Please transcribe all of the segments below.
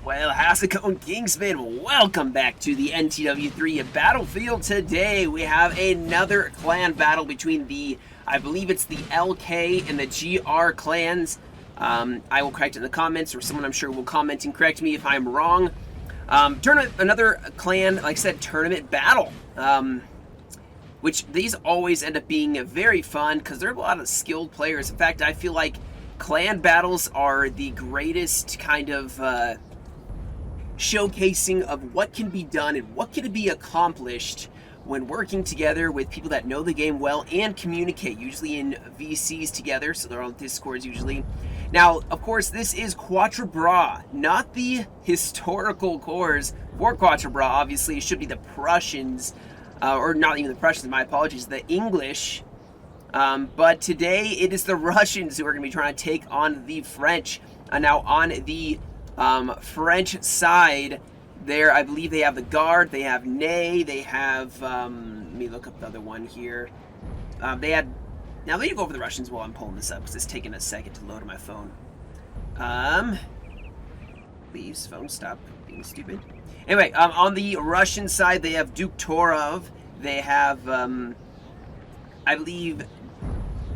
Well, how's it going, Kingston? Welcome back to the NTW3 Battlefield. Today we have another clan battle between I believe it's the LK and the GR clans. I will correct it in the comments, or someone I'm sure will comment and correct me if I'm wrong. Another clan, like I said, tournament battle. Which these always end up being very fun because there are a lot of skilled players. In fact, I feel like clan battles are the greatest kind of showcasing of what can be done and what can be accomplished when working together with people that know the game well and communicate, usually in VCs together, so they're on Discords usually. Now, of course, this is Quatre Bras, not the historical cores for Quatre Bras. Obviously, it should be the Prussians, or not even the Prussians, my apologies, the English. But today, it is the Russians who are going to be trying to take on the French. Now, on the French side, there, I believe they have the Guard, they have Ney, they have, let me look up the other one here. Now let me go over the Russians while I'm pulling this up, because it's taking a second to load on my phone. Please, phone, stop being stupid. Anyway, on the Russian side, they have Duke Torov, they have, I believe,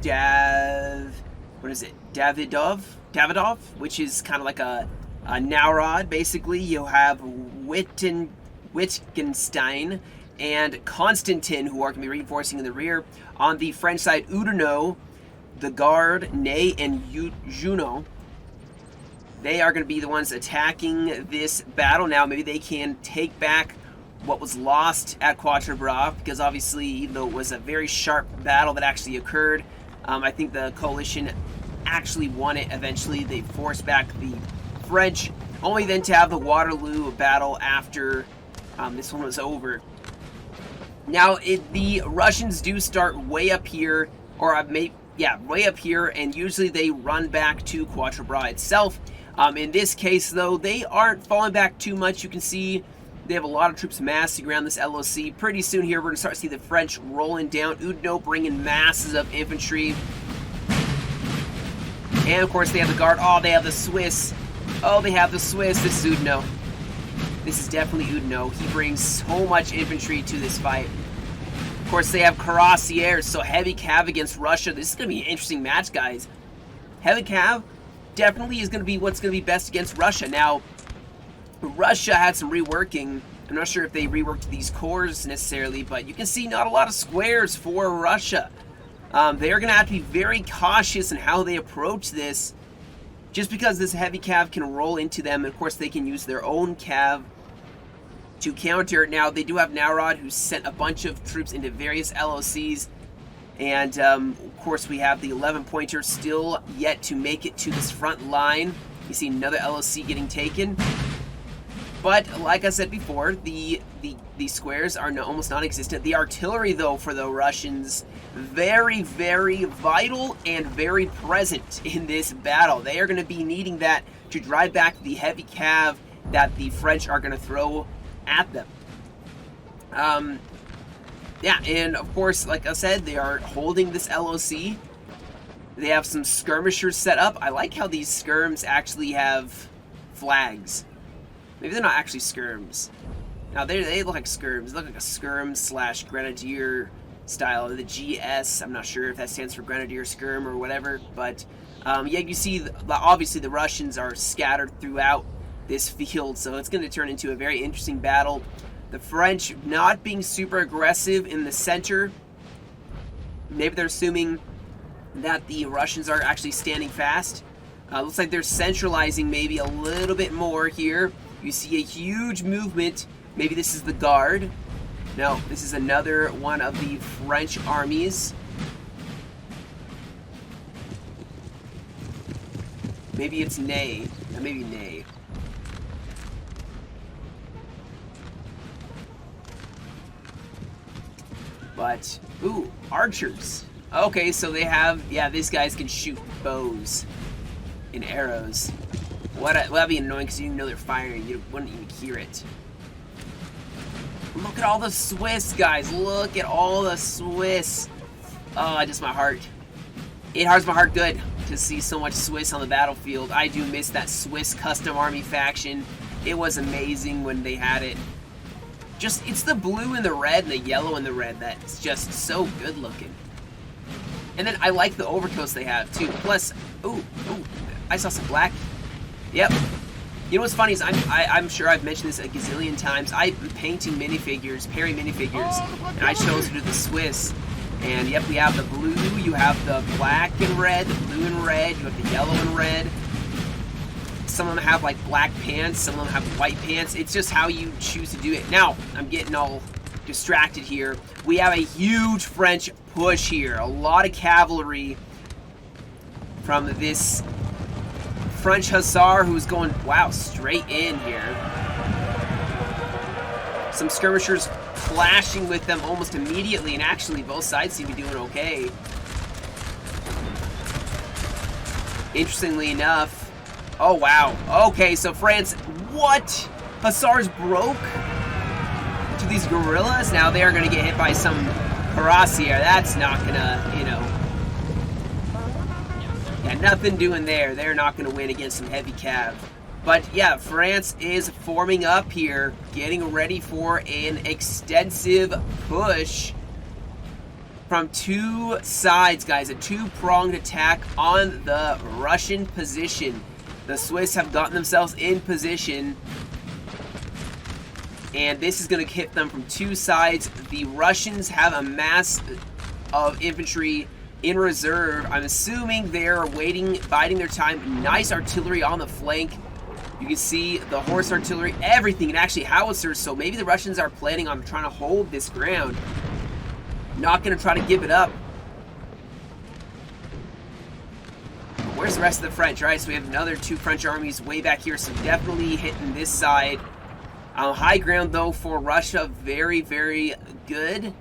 Davidov, which is kind of like a Naurod, basically. You have Wittgenstein and Constantin, who are going to be reinforcing in the rear. On the French side, Oudinot, the Guard, Ney, and Juno. They are going to be the ones attacking this battle. Now, maybe they can take back what was lost at Quatre Bras, because obviously, even though it was a very sharp battle that actually occurred, I think the coalition actually won it eventually. They forced back the French, only then to have the Waterloo battle after this one was over. Now, the Russians do start way up here, or way up here, and usually they run back to Quatre Bras itself. In this case, though, they aren't falling back too much. You can see they have a lot of troops massing around this LOC. Pretty soon here, we're going to start to see the French rolling down. Oudinot bringing masses of infantry. And, of course, they have the Guard. Oh, they have the Swiss. Oh, they have the Swiss. This is Oudinot. This is definitely Oudinot. He brings so much infantry to this fight. Of course, they have Cuirassiers, so heavy cav against Russia. This is going to be an interesting match, guys. Heavy cav definitely is going to be what's going to be best against Russia. Now, Russia had some reworking. I'm not sure if they reworked these cores necessarily, but you can see not a lot of squares for Russia. They are going to have to be very cautious in how they approach this, just because this heavy cav can roll into them, and of course they can use their own cav to counter. Now, they do have Naurod, who sent a bunch of troops into various LOCs, and of course we have the 11-pointer still yet to make it to this front line. You see another LOC getting taken. But, like I said before, the squares are almost non-existent. The artillery, though, for the Russians, very, very vital and very present in this battle. They are going to be needing that to drive back the heavy cav that the French are going to throw at them. Yeah, and of course, like I said, they are holding this LOC. They have some skirmishers set up. I like how these skirms actually have flags. Maybe they're not actually skirms. Now, they look like skirms. They look like a skirm / grenadier style. The GS, I'm not sure if that stands for grenadier skirm or whatever. But, yeah, you see, obviously the Russians are scattered throughout this field. So it's going to turn into a very interesting battle. The French not being super aggressive in the center. Maybe they're assuming that the Russians are actually standing fast. Looks like they're centralizing maybe a little bit more here. You see a huge movement. Maybe this is the Guard. No, this is another one of the French armies. Maybe it's Ney. Maybe Ney. But, ooh, archers. Okay, so they have, yeah, these guys can shoot bows and arrows. Well, that'd be annoying because you didn't know they're firing. You wouldn't even hear it. Look at all the Swiss, guys. Look at all the Swiss. Oh, just my heart. It hurts my heart good to see so much Swiss on the battlefield. I do miss that Swiss custom army faction. It was amazing when they had it. Just, it's the blue and the red and the yellow and the red that's just so good looking. And then I like the overcoats they have too. Plus, ooh, I saw some black. Yep. You know what's funny is I'm sure I've mentioned this a gazillion times. I'm painting minifigures, Perry minifigures, and I chose to do the Swiss. And yep, we have the blue, you have the black and red, the blue and red, you have the yellow and red. Some of them have like black pants, some of them have white pants. It's just how you choose to do it. Now, I'm getting all distracted here. We have a huge French push here. A lot of cavalry from this French hussar who's going, wow, straight in here. Some skirmishers clashing with them almost immediately, and actually both sides seem to be doing okay. Interestingly enough, oh wow, okay, so France, what? Hussars broke to these guerrillas? Now they're gonna get hit by some cuirassier. That's not gonna, you know, yeah, nothing doing there. They're not gonna win against some heavy cav. But yeah, France is forming up here, getting ready for an extensive push from two sides, guys. A two-pronged attack on the Russian position. The Swiss have gotten themselves in position, and this is going to hit them from two sides. The Russians have a mass of infantry in reserve. I'm assuming they're waiting, biding their time. Nice artillery on the flank. You can see the horse artillery, everything, and actually howitzers, so maybe the Russians are planning on trying to hold this ground. Not going to try to give it up. Where's the rest of the French? All right, so we have another two French armies way back here, so definitely hitting this side. High ground, though, for Russia. Very, very good.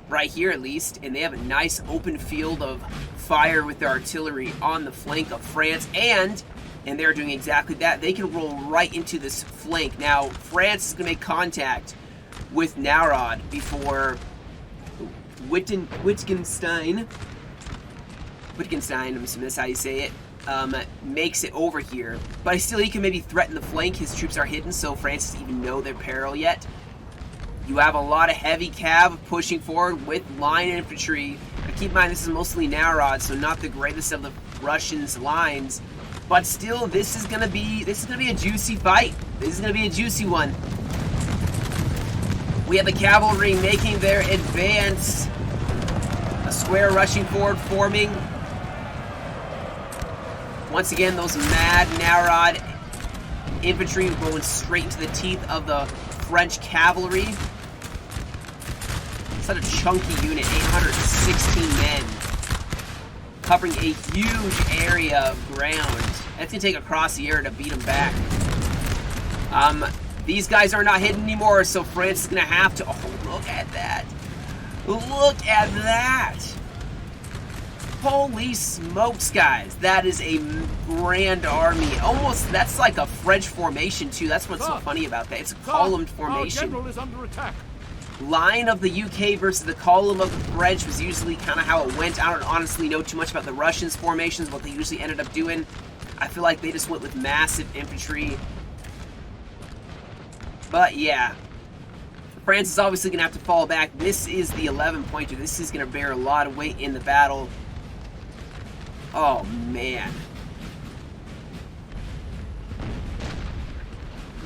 Right here, at least. And they have a nice open field of fire with their artillery on the flank of France. And they're doing exactly that. They can roll right into this flank. Now, France is going to make contact with Naurod before Wittgenstein, I'm assuming that's how you say it, makes it over here. But still, he can maybe threaten the flank. His troops are hidden, so France doesn't even know their peril yet. You have a lot of heavy cav pushing forward with line infantry. But keep in mind, this is mostly Naurod, so not the greatest of the Russians' lines. But still, this is gonna be a juicy fight. This is gonna be a juicy one. We have the cavalry making their advance. A square rushing forward, forming. Once again, those mad Naurod infantry going straight into the teeth of the French cavalry. Such a chunky unit, 816 men. Covering a huge area of ground. That's going to take a crossier to beat them back. These guys are not hidden anymore, so France is going to have to... Oh, look at that. Look at that. Holy smokes, guys. That is a grand army. Almost, that's like a French formation, too. That's what's so funny about that. It's a columned formation. Our general is under attack. Line of the UK versus the column of the French was usually kind of how it went. I don't honestly know too much about the Russians' formations, what they usually ended up doing. I feel like they just went with massive infantry. But yeah, France is obviously going to have to fall back. This is the 11-pointer. This is going to bear a lot of weight in the battle. Oh, man.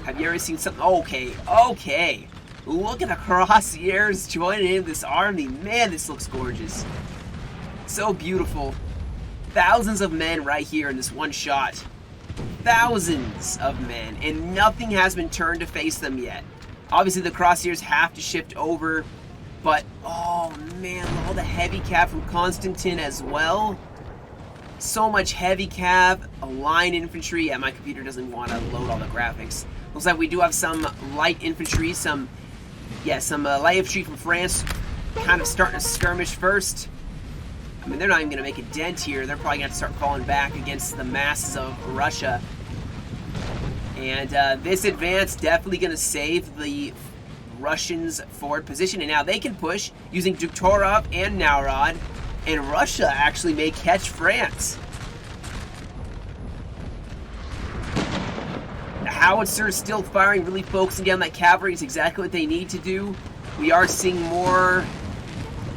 Have you ever seen something? Okay. Look at the cuirassiers joining in this army. Man, this looks gorgeous. So beautiful. Thousands of men right here in this one shot. Thousands of men. And nothing has been turned to face them yet. Obviously, the cuirassiers have to shift over. But, oh man, all the heavy cav from Constantin as well. So much heavy cav. A line infantry. Yeah, my computer doesn't want to load all the graphics. Looks like we do have some light infantry, some light infantry from France kind of starting to skirmish first. I mean, they're not even going to make a dent here. They're probably going to start falling back against the masses of Russia. And this advance definitely going to save the Russians' forward position. And now they can push using Duktorov and Naurod. And Russia actually may catch France. howitzers still firing, really focusing down that cavalry is exactly what they need to do. We are seeing more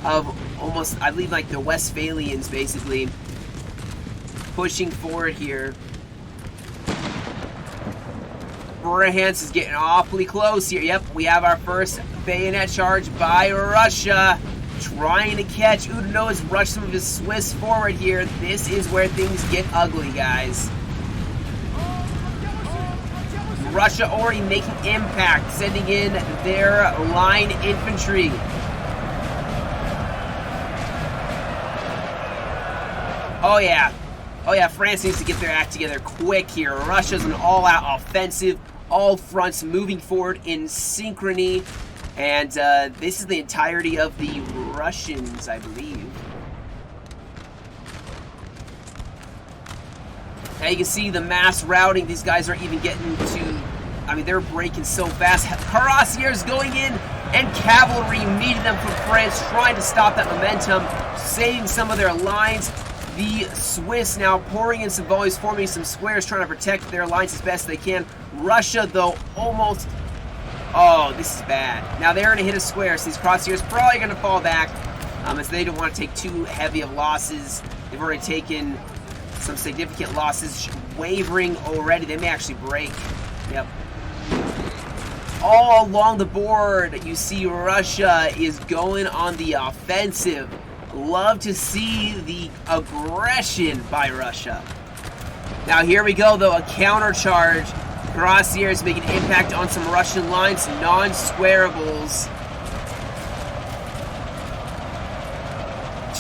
of almost, I believe, like the Westphalians basically pushing forward here. Brahans is getting awfully close here. Yep, we have our first bayonet charge by Russia. Trying to catch Oudinot has rushed some of his Swiss forward here. This is where things get ugly, guys. Russia already making impact, sending in their line infantry. Oh yeah. Oh yeah, France needs to get their act together quick here. Russia's an all-out offensive, all fronts moving forward in synchrony. And this is the entirety of the Russians, I believe. Now you can see the mass routing. These guys aren't even getting to... I mean, they're breaking so fast. Cuirassiers going in, and cavalry meeting them from France, trying to stop that momentum, saving some of their lines. The Swiss now pouring in some volleys, forming some squares, trying to protect their lines as best they can. Russia, though, almost... Oh, this is bad. Now they're going to hit a square, so these crosshairs probably going to fall back as they don't want to take too heavy of losses. They've already taken some significant losses, wavering already. They may actually break. Yep. All along the board, you see Russia is going on the offensive. Love to see the aggression by Russia. Now here we go, though, a counter charge. Cuirassiers making impact on some Russian lines, non-squarables.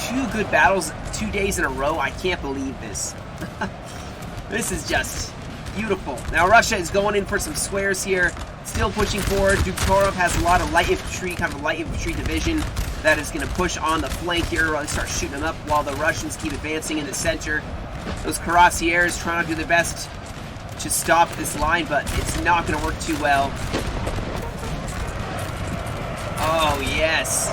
Two good battles, 2 days in a row. I can't believe this. This is just beautiful. Now Russia is going in for some squares here, still pushing forward. Dukorov has a lot of light infantry, kind of a light infantry division that is going to push on the flank here, really start shooting them up while the Russians keep advancing in the center. Those Cuirassiers trying to do their best to stop this line, but it's not going to work too well. Oh, yes.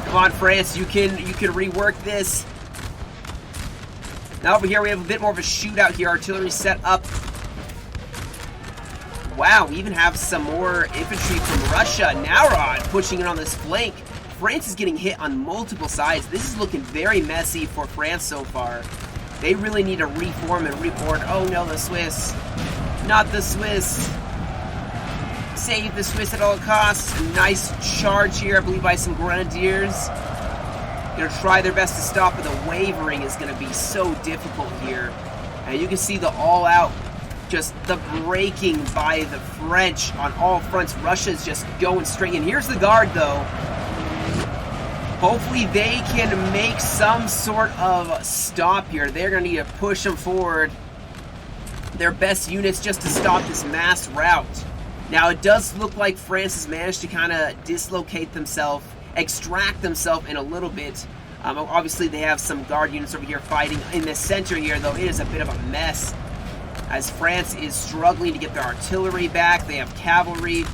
Come on, France, you can rework this. Now over here we have a bit more of a shootout here. Artillery set up. Wow, we even have some more infantry from Russia. Naurod pushing in on this flank. France is getting hit on multiple sides. This is looking very messy for France so far. They really need to reform and reboard. Oh no, the Swiss. Not the Swiss. Save the Swiss at all costs. Nice charge here, I believe, by some grenadiers. Gonna try their best to stop, but the wavering is gonna be so difficult here. And you can see the all-out, just the breaking by the French on all fronts. Russia's just going straight in. Here's the guard, though. Hopefully they can make some sort of stop here. They're going to need to push them forward. Their best units just to stop this mass rout. Now it does look like France has managed to kind of dislocate themselves, extract themselves in a little bit. Obviously they have some guard units over here fighting in the center here, though it is a bit of a mess as France is struggling to get their artillery back. They have cavalry.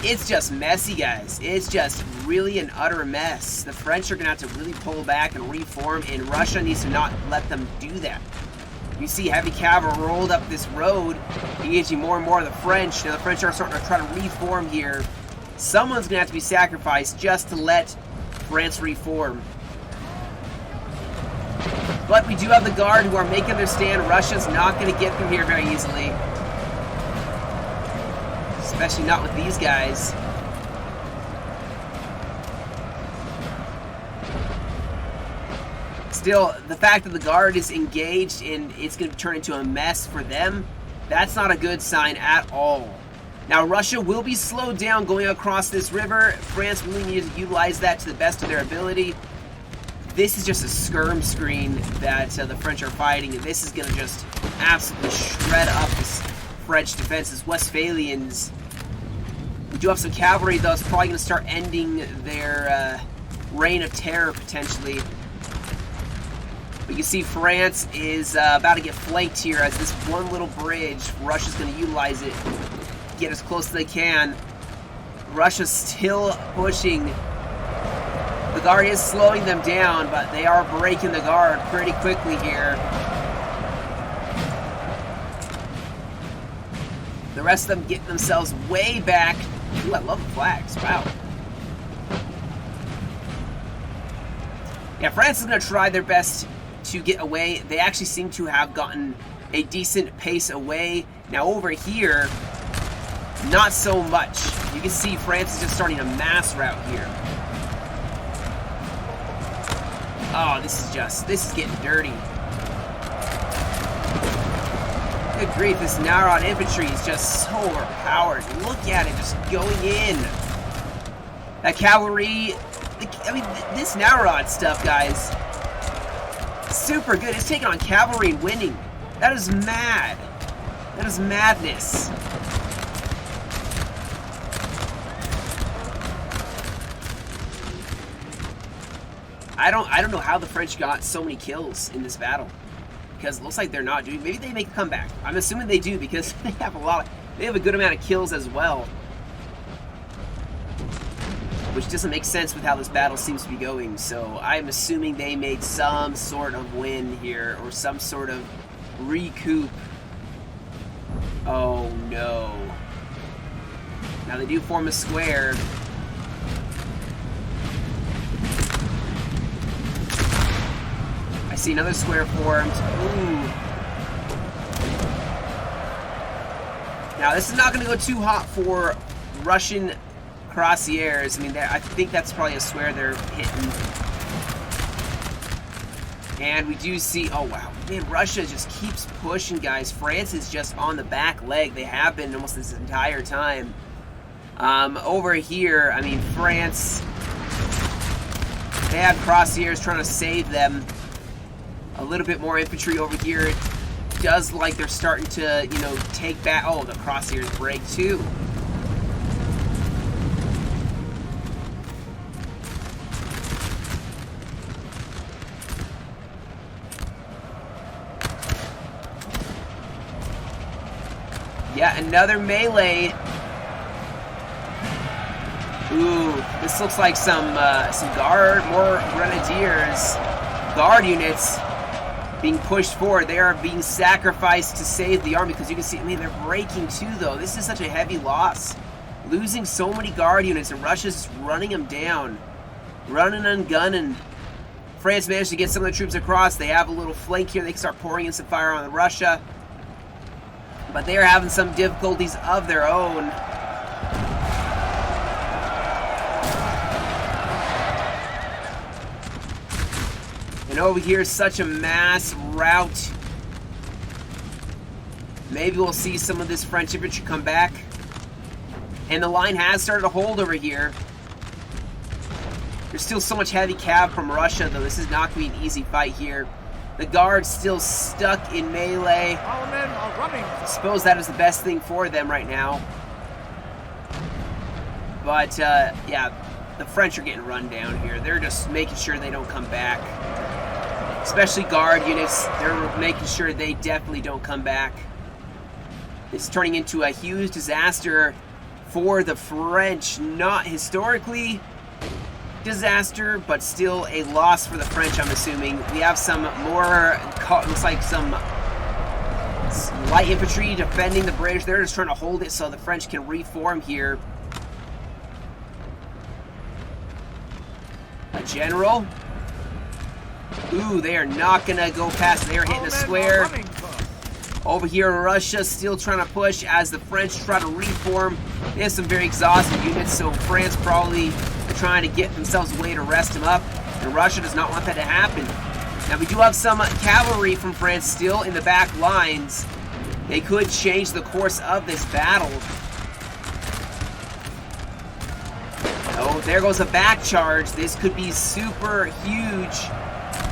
It's just messy, guys. It's just really an utter mess. The French are going to have to really pull back and reform, and Russia needs to not let them do that. You see heavy cavalry rolled up this road, engaging more and more of the French. Now the French are starting to try to reform here. Someone's going to have to be sacrificed just to let France reform. But we do have the Guard who are making their stand. Russia's not going to get them here very easily. Especially not with these guys. Still, the fact that the Guard is engaged and it's going to turn into a mess for them, that's not a good sign at all. Now, Russia will be slowed down going across this river. France really needs to utilize that to the best of their ability. This is just a skirm screen that the French are fighting, and this is going to just absolutely shred up this French defenses. Westphalians. We do have some cavalry, though. It's probably going to start ending their reign of terror, potentially. But you see France is about to get flanked here as this one little bridge, Russia's going to utilize it, get as close as they can. Russia's still pushing. The the guard is slowing them down, but they are breaking the guard pretty quickly here. The rest of them getting themselves way back. Ooh, I love the flags. Wow. Yeah, France is going to try their best to get away. They actually seem to have gotten a decent pace away. Now over here, not so much. You can see France is just starting a mass rout here. Oh, this is getting dirty. Good grief, this Naurod infantry is just so overpowered. Look at it, just going in. That cavalry, I mean, this Naurod stuff, guys, super good. It's taking on cavalry and winning. That is mad. That is madness. I don't know how the French got so many kills in this battle, because it looks like they're not doing. Maybe they make a comeback. I'm assuming they do, because they have a good amount of kills as well, which doesn't make sense with how this battle seems to be going. So I'm assuming they made some sort of win here, or some sort of recoup. Oh no. Now they do form a square. I see another square formed. Ooh. Now this is not going to go too hot for Russian cuirassiers. I mean, I think that's probably a square they're hitting. And we do see, oh wow, man, Russia just keeps pushing, guys. France is just on the back leg. They have been almost this entire time. Over here, I mean, France, they have cuirassiers trying to save them. A little bit more infantry over here. It does like they're starting to, you know, take back. Oh, the cuirassiers break too. Yeah, another melee. Ooh, this looks like some guard, more grenadiers, guard units being pushed forward. They are being sacrificed to save the army, because you can see, I mean, they're breaking too, though. This is such a heavy loss. Losing so many guard units, and Russia's running them down. Running and gunning. France managed to get some of the troops across. They have a little flank here. They can start pouring in some fire on Russia. But they are having some difficulties of their own. And over here is such a mass rout. Maybe we'll see some of this French infantry come back. And the line has started to hold over here. There's still so much heavy cav from Russia, though. This is not going to be an easy fight here. The guard's still stuck in melee. Our men are running. I suppose that is the best thing for them right now. But, yeah, the French are getting run down here. They're just making sure they don't come back. Especially guard units, they're making sure they definitely don't come back. It's turning into a huge disaster for the French. Not historically disaster, but still a loss for the French, I'm assuming. We have some more, looks like some light infantry defending the British. They're just trying to hold it so the French can reform here. A general. Ooh, they are not going to go past. They are hitting a square. Over here, Russia still trying to push as the French try to reform. They have some very exhausted units, so France probably trying to get themselves a way to rest them up. And Russia does not want that to happen. Now, we do have some cavalry from France still in the back lines. They could change the course of this battle. Oh, there goes a back charge. This could be super huge.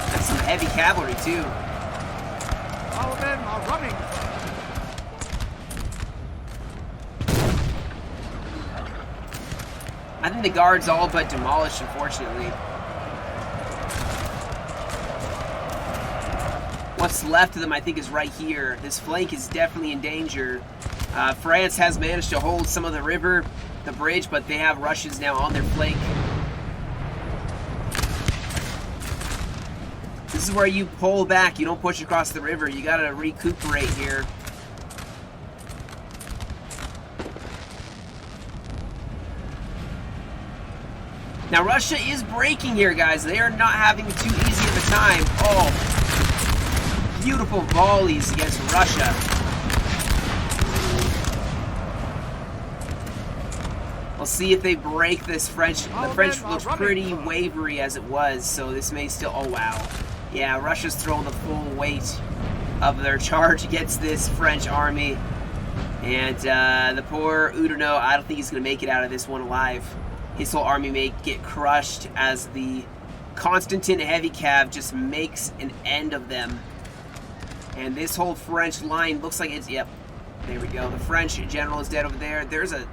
That's some heavy cavalry, too. Our men are running. I think the guard's all but demolished, unfortunately. What's left of them, I think, is right here. This flank is definitely in danger. France has managed to hold some of the river, the bridge, but they have Russians now on their flank. is where you pull back. You don't push across the river. You gotta recuperate here. Now, Russia is breaking here, guys. They are not having too easy of a time. Oh, beautiful volleys against Russia. We'll see if they break this French. The French looks pretty wavery as it was, so this may still... Oh, wow. Yeah, Russia's throwing the full weight of their charge against this French army. And the poor Oudinot, I don't think he's going to make it out of this one alive. His whole army may get crushed as the Constantin heavy cav just makes an end of them. And this whole French line looks like it's... Yep, there we go. The French general is dead over there. There's a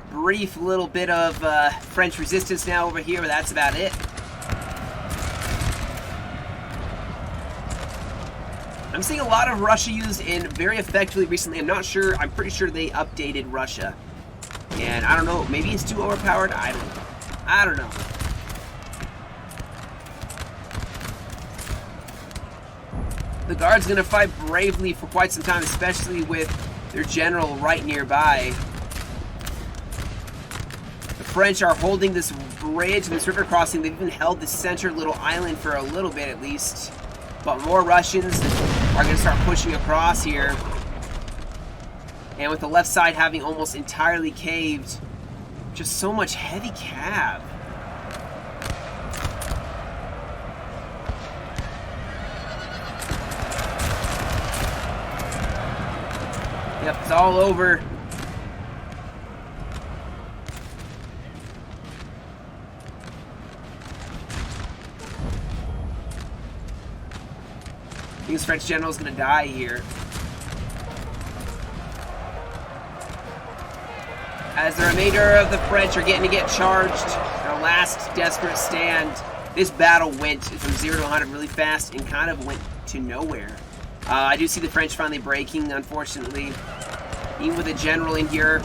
brief little bit of French resistance now over here, but that's about it. I'm seeing a lot of Russia used in very effectively recently. I'm not sure. I'm pretty sure they updated Russia. And I don't know, maybe it's too overpowered? I don't know. The Guard's gonna fight bravely for quite some time, especially with their general right nearby. The French are holding this bridge, this river crossing. They've even held the center little island for a little bit at least. But more Russians are gonna start pushing across here. And with the left side having almost entirely caved, just so much heavy cav. Yep, it's all over. I think this French general is going to die here. As the remainder of the French are getting to get charged, their last desperate stand. This battle went from 0 to 100 really fast and kind of went to nowhere. I do see the French finally breaking, unfortunately. Even with a general in here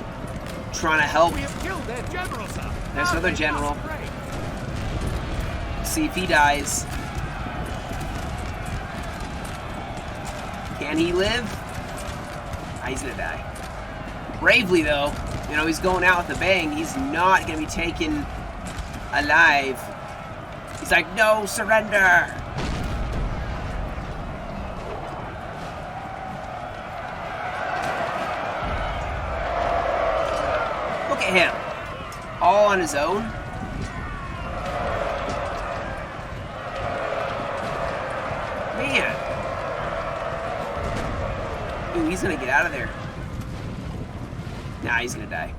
trying to help. We have killed their general, sir. There's another general. Let's see if he dies. Can he live? Ah, he's gonna die. Bravely, though. You know, he's going out with a bang. He's not going to be taken alive. He's like, no, surrender. Look at him. All on his own. Man. Ooh, he's going to get out of there. Nah, he's gonna die.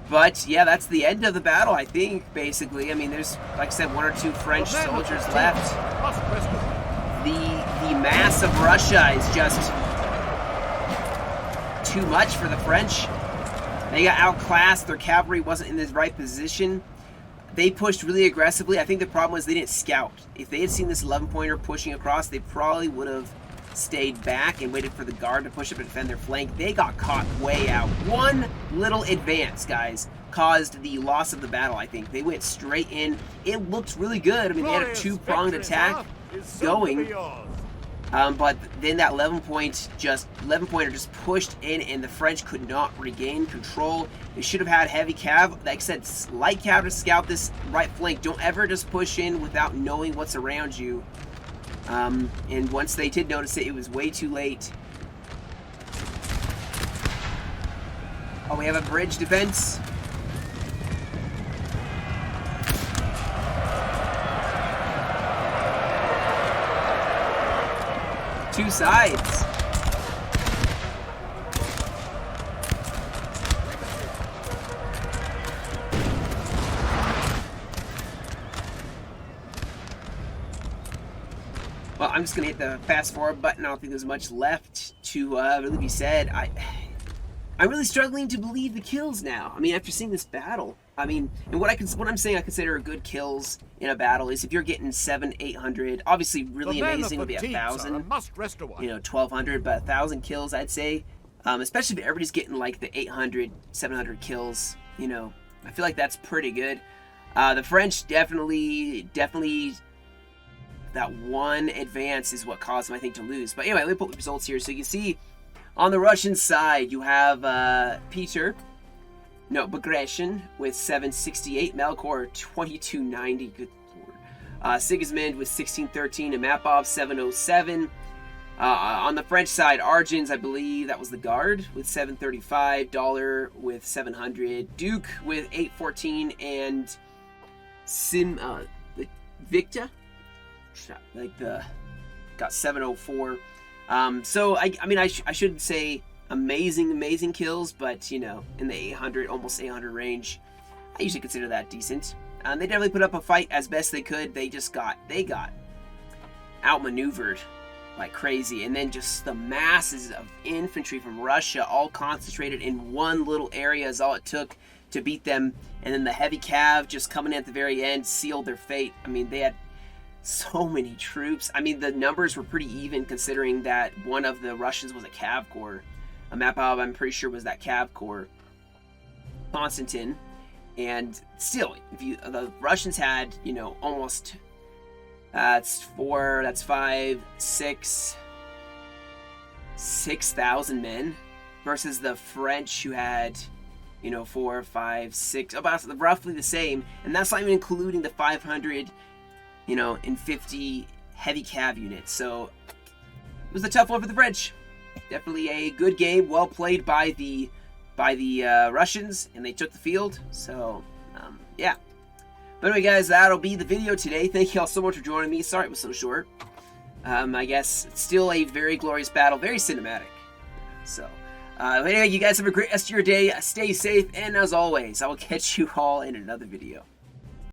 But, yeah, that's the end of the battle, I think, basically. I mean, there's, like I said, 1 or 2 French soldiers left. The mass of Russia is just too much for the French. They got outclassed. Their cavalry wasn't in the right position. They pushed really aggressively. I think the problem was they didn't scout. If they had seen this 11-pointer pushing across, they probably would have stayed back and waited for the Guard to push up and defend their flank. They got caught way out. One little advance, guys, caused the loss of the battle, I think. They went straight in. It looked really good. I mean, they had a 2-pronged attack going. But then that 11-pointer just pushed in, and the French could not regain control. They should have had heavy cav. Like I said, light cav to scout this right flank. Don't ever just push in without knowing what's around you. And once they did notice it, it was way too late. Oh, we have a bridge defense. Two sides. Well, I'm just going to hit the fast forward button. I don't think there's much left to really be said. I'm really struggling to believe the kills now. I mean, after seeing this battle. I mean, and what I'm saying I consider good kills in a battle is if you're getting 700, 800, obviously really amazing would be 1,000. You know, 1,200, but 1,000 kills, I'd say. Especially if everybody's getting like the 800, 700 kills. You know, I feel like that's pretty good. The French definitely that one advance is what caused them, I think, to lose. But anyway, let me put the results here. So you can see on the Russian side, you have Bagration with 768, Melkor 2290, good lord. Sigismund with 1613, and Mapov 707. On the French side, Argens, I believe that was the Guard with 735, Dollar with 700, Duke with 814, and Victa, got 704. So I mean I shouldn't say amazing kills, but you know, in the 800, almost 800 range, I usually consider that decent. They definitely put up a fight as best they could. They got outmaneuvered like crazy, and then just the masses of infantry from Russia all concentrated in one little area is all it took to beat them. And then the heavy cav just coming at the very end sealed their fate. I mean, they had so many troops. I mean, the numbers were pretty even considering that one of the Russians was a cav corps. Mapov, I'm pretty sure, was that cav corps. Konstantin. And still, the Russians had, you know, almost that's 6,000 men versus the French, who had, you know, 4, 5, 6, about roughly the same, and that's not even including the 500, you know, and 50 heavy cav units. So it was a tough one for the French. Definitely a good game, well played by the Russians, and they took the field. So yeah. But anyway, guys, that'll be the video today. Thank you all so much for joining me. Sorry it was so short. I guess it's still a very glorious battle, very cinematic. So, anyway, you guys have a great rest of your day. Stay safe, and as always, I will catch you all in another video.